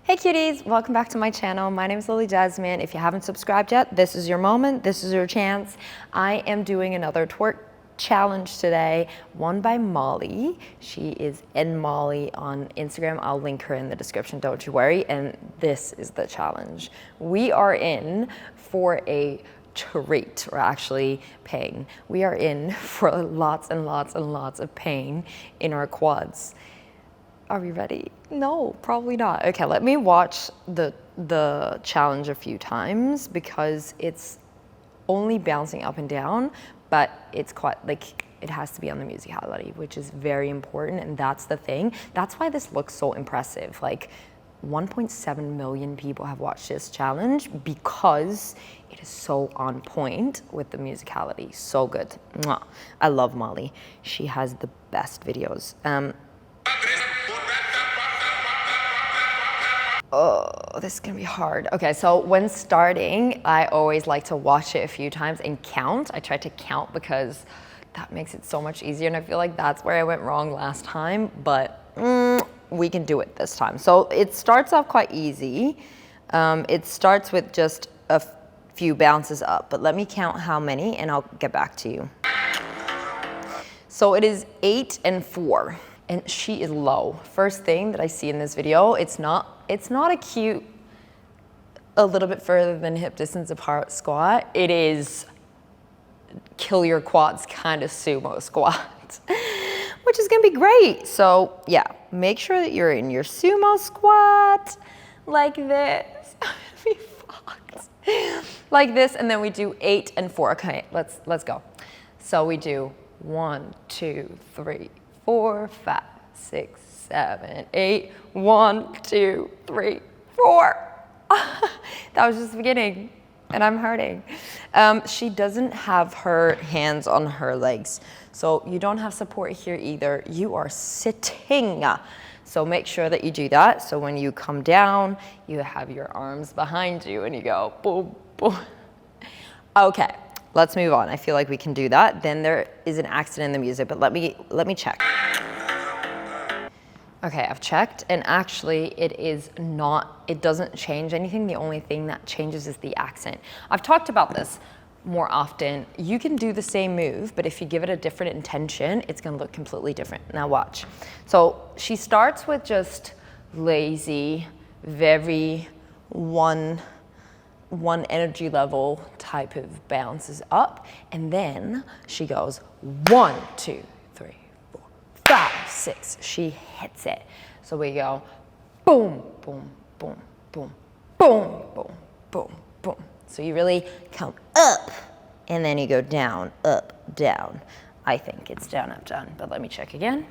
Hey cuties, welcome back to my channel. My name is Lily Jasmine. If you haven't subscribed yet, this is your moment, this is your chance. I am doing another twerk challenge today, one by Molly. She is Molly on Instagram. I'll link her in the description, don't you worry. And this is the challenge. We are in for a treat. We're actually paying. We are in for lots and lots and lots of pain in our quads. Are we ready? No, probably not. Okay, let me watch the challenge a few times because it's only bouncing up and down, but it's quite like it has to be on the musicality, which is very important, and that's the thing. That's why this looks so impressive. Like 1.7 million people have watched this challenge because it is so on point with the musicality. So good. Mwah. I love Molly. She has the best videos. Oh, this is gonna be hard. Okay, so when starting, I always like to watch it a few times and count. I try to count because that makes it so much easier, and I feel like that's where I went wrong last time, but we can do it this time. So it starts off quite easy. It starts with just a few bounces up, but let me count how many and I'll get back to you. So it is 8 and 4. And she is low. First thing that I see in this video, it's not a cute, a little bit further than hip distance apart squat. It is kill your quads kind of sumo squat, which is gonna be great. So yeah, make sure that you're in your sumo squat like this. I'm gonna be fucked. Like this, and then we do 8 and 4. Okay, let's go. So we do 1, 2, 3, 4, 5, 6, 7, 8. 1, 2, 3, 4. That was just the beginning, and I'm hurting. She doesn't have her hands on her legs, so you don't have support here either. You are sitting. So make sure that you do that. So when you come down, you have your arms behind you, and you go boom, boom. Okay. Let's move on. I feel like we can do that. Then there is an accent in the music, but let me check. Okay, I've checked, and actually it doesn't change anything. The only thing that changes is the accent. I've talked about this more often. You can do the same move, but if you give it a different intention, it's gonna look completely different. Now watch. So she starts with just lazy, very one energy level type of bounces up, and then she goes 1, 2, 3, 4, 5, 6. She hits it. So we go boom, boom, boom, boom, boom, boom, boom, boom. So you really come up, and then you go down, up, down. I think it's down, up, down, but let me check again.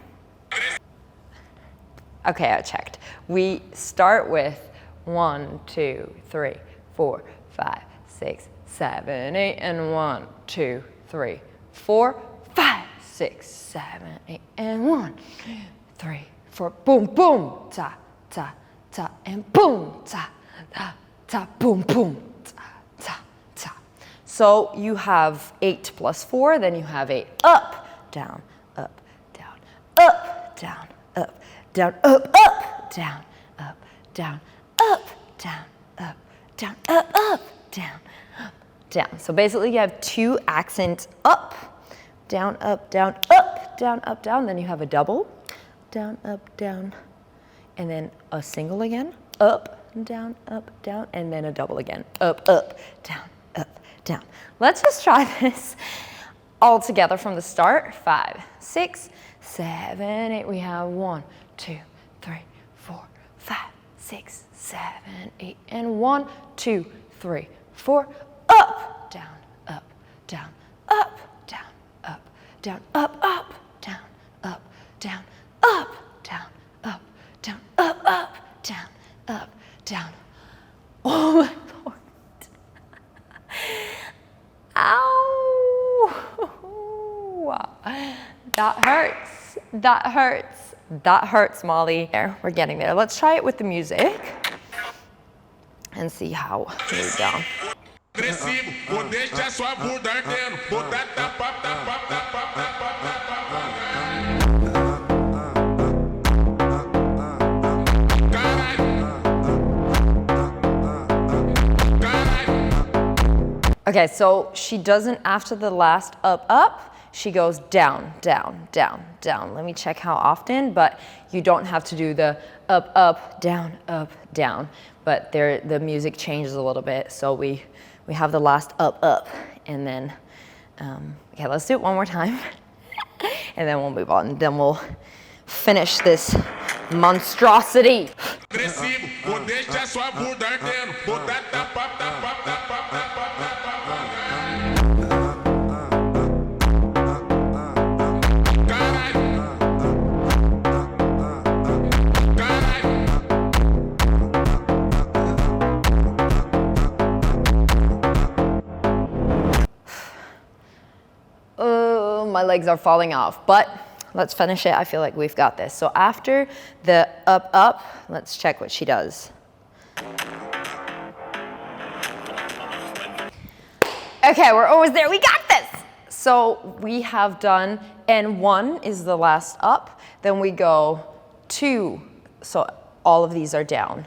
Okay, I checked. We start with 1, 2, 3, 4, 5, 6, 7, 8, and 1, 2, 3, 4, 5, 6, 7, 8, and 1, 2, 3, 4, boom, boom, ta, ta, ta, and boom, ta, ta, ta, boom, boom, ta, ta, ta. So you have 8 plus 4, then you have 8 up, down, up, down, up, down, up, down, up, up, down, up, down, up, down, up, down, up, up, down, up, down. So basically you have 2 accents up, down, up, down, up, down, up, down. Then you have a double, down, up, down, and then a single again, up, down, and then a double again, up, down, down. Let's just try this all together from the start. 5, 6, 7, 8. We have 1, 2, 3, 4, 5, 6, 7, 8, and 1, 2, 3, 4, up, down, up, down, up, down, up, down, up, up, down, up, down, up, down, up, down, up, down, up, down. Oh my Lord. Ow. That hurts. That hurts. That hurts, Molly. There, we're getting there. Let's try it with the music and see how we go. Okay, so she doesn't, after the last up, up, she goes down, down, down, down. Let me check how often, but you don't have to do the up, up, down. But there, the music changes a little bit, so we have the last up, up, and then, okay, let's do it one more time, and then we'll move on. Then we'll finish this monstrosity. My legs are falling off, but let's finish it. I feel like we've got this. So after the up, up, let's check what she does. Okay, we're almost there. We got this. So we have done N1 is the last up. Then we go 2. So all of these are down.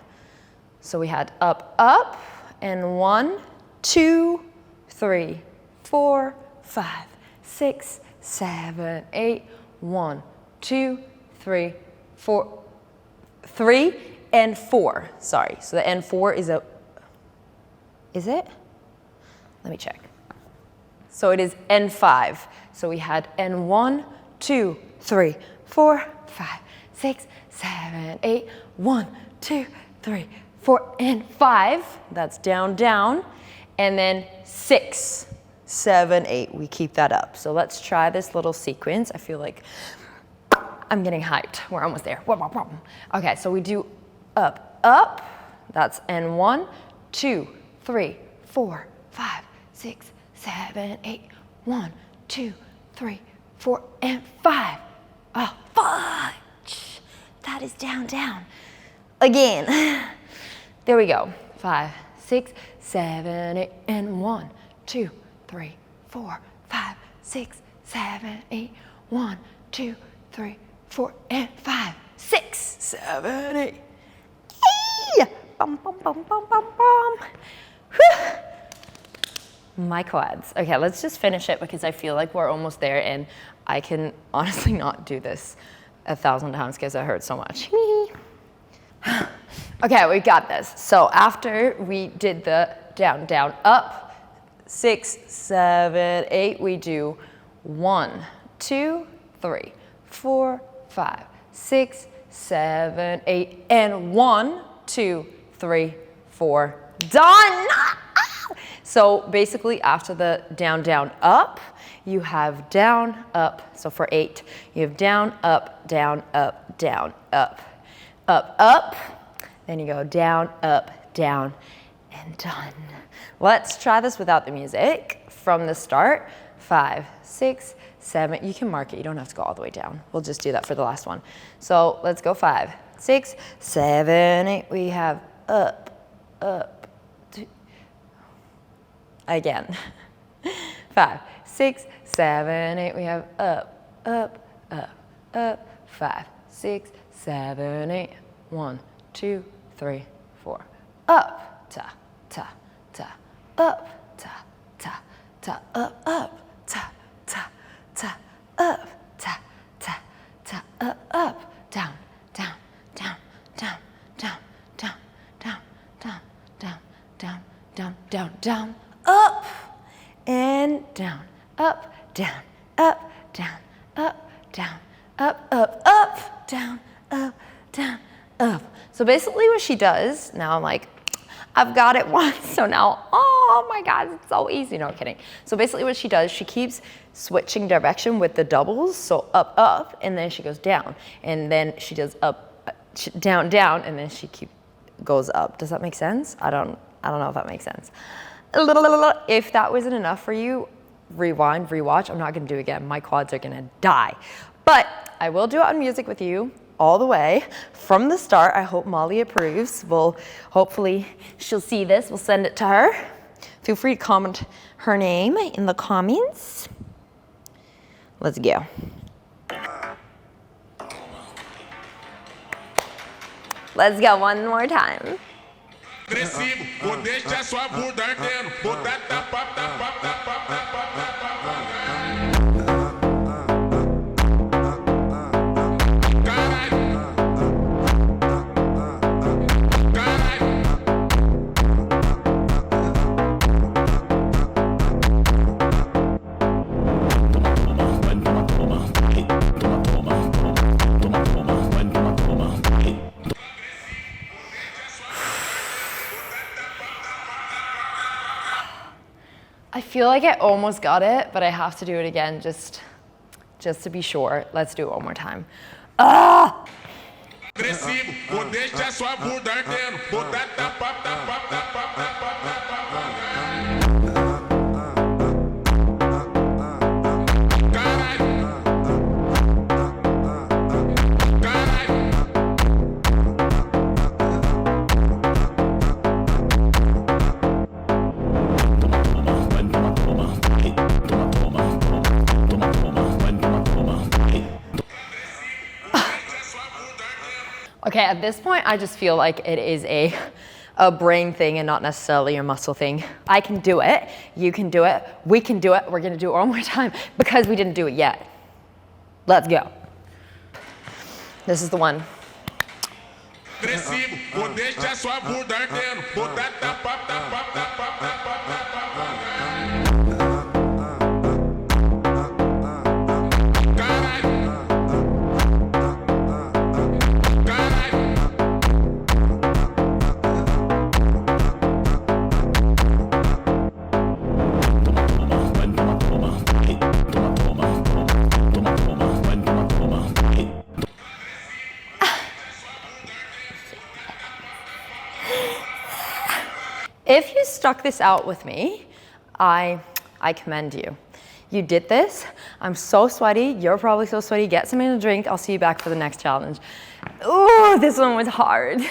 So we had up, up, and 1, 2, 3, 4, 5, 6, 7, 8, 1, 2, 3, 4, 3 and 4. Sorry. So the N4 is it? Let me check. So it is N5. So we had N1, 2, 3, 4, 5, 6, 7, 8, 1, 2, 3, 4, and 5. That's down, down. And then 6, 7, 8. We keep that up. So let's try this little sequence. I feel like I'm getting hyped. We're almost there. What more problem? Okay, so we do up, up. That's N1, 2, 3, 4, 5, 6, 7, 8, 1, 2, 3, 4, and 5. Oh, fudge. That is down, down. Again. There we go. 5, 6, 7, 8, and 1, 2, 3, 4, 5, 6, 7, 8, 1, 2, 3, 4, and 5, 6, 7, 8. Hey! Bum, bum, bum, bum, bum, bum. Whew. My quads. Okay, let's just finish it because I feel like we're almost there and I can honestly not do this 1,000 times because it hurts so much. Okay, we got this. So after we did the down, down, up, 6, 7, 8, we do 1, 2, 3, 4, 5, 6, 7, 8, and 1, 2, 3, 4, done! So basically after the down, down, up, you have down, up. So for 8, you have down, up, down, up, down, up, up, up. Then you go down, up, down, and done. Let's try this without the music from the start. 5, 6, 7. You can mark it. You don't have to go all the way down. We'll just do that for the last one. So let's go 5, 6, 7, 8. We have up, up. Again. 5, 6, 7, 8. We have up, up, up, up. 5, 6, 7, 8. 1, 2, 3, 4. Up, ta, ta, ta. Up, ta, ta, ta. Up, up, ta, ta, ta. Up, ta, ta, ta. Up, down, down, down, down, down, down, down, down, down, down, down, down, down. Up and down, up, down, up, down, up, down, up, up, up, down, up, down, up. So basically what she does, now I'm like, I've got it once, so now, oh my God, it's so easy. No, I'm kidding. So basically what she does, she keeps switching direction with the doubles. So up, up, and then she goes down. And then she does up, down, down, and then she goes up. Does that make sense? I don't know if that makes sense. If that wasn't enough for you, rewind, rewatch. I'm not gonna do it again. My quads are gonna die. But I will do it on music with you all the way from the start. I hope Molly approves. Hopefully she'll see this. We'll send it to her. Feel free to comment her name in the comments. Let's go. Let's go one more time. Agressivo, vou deixar sua bunda ardendo. Vou dar tapa, tapa, tapa, tapa, tapa, caralho. Caralho. I feel like I almost got it, but I have to do it again just to be sure. Let's do it one more time. Ah! Agressivo, vou deixar sua bunda ardendo. Vou dar tapa, tapa, tapa, tapa, tapa, caralho. Caralho. Okay, at this point, I just feel like it is a brain thing and not necessarily a muscle thing. I can do it, you can do it, we can do it. We're gonna do it one more time because we didn't do it yet. Let's go. This is the one. Agressivo, vou deixar sua bunda ardendo. Vou dar tapa, tapa, tapa, tapa, tapa, caralho. Caralho. If you stuck this out with me, I commend you. You did this. I'm so sweaty. You're probably so sweaty. Get something to drink. I'll see you back for the next challenge. Ooh, this one was hard.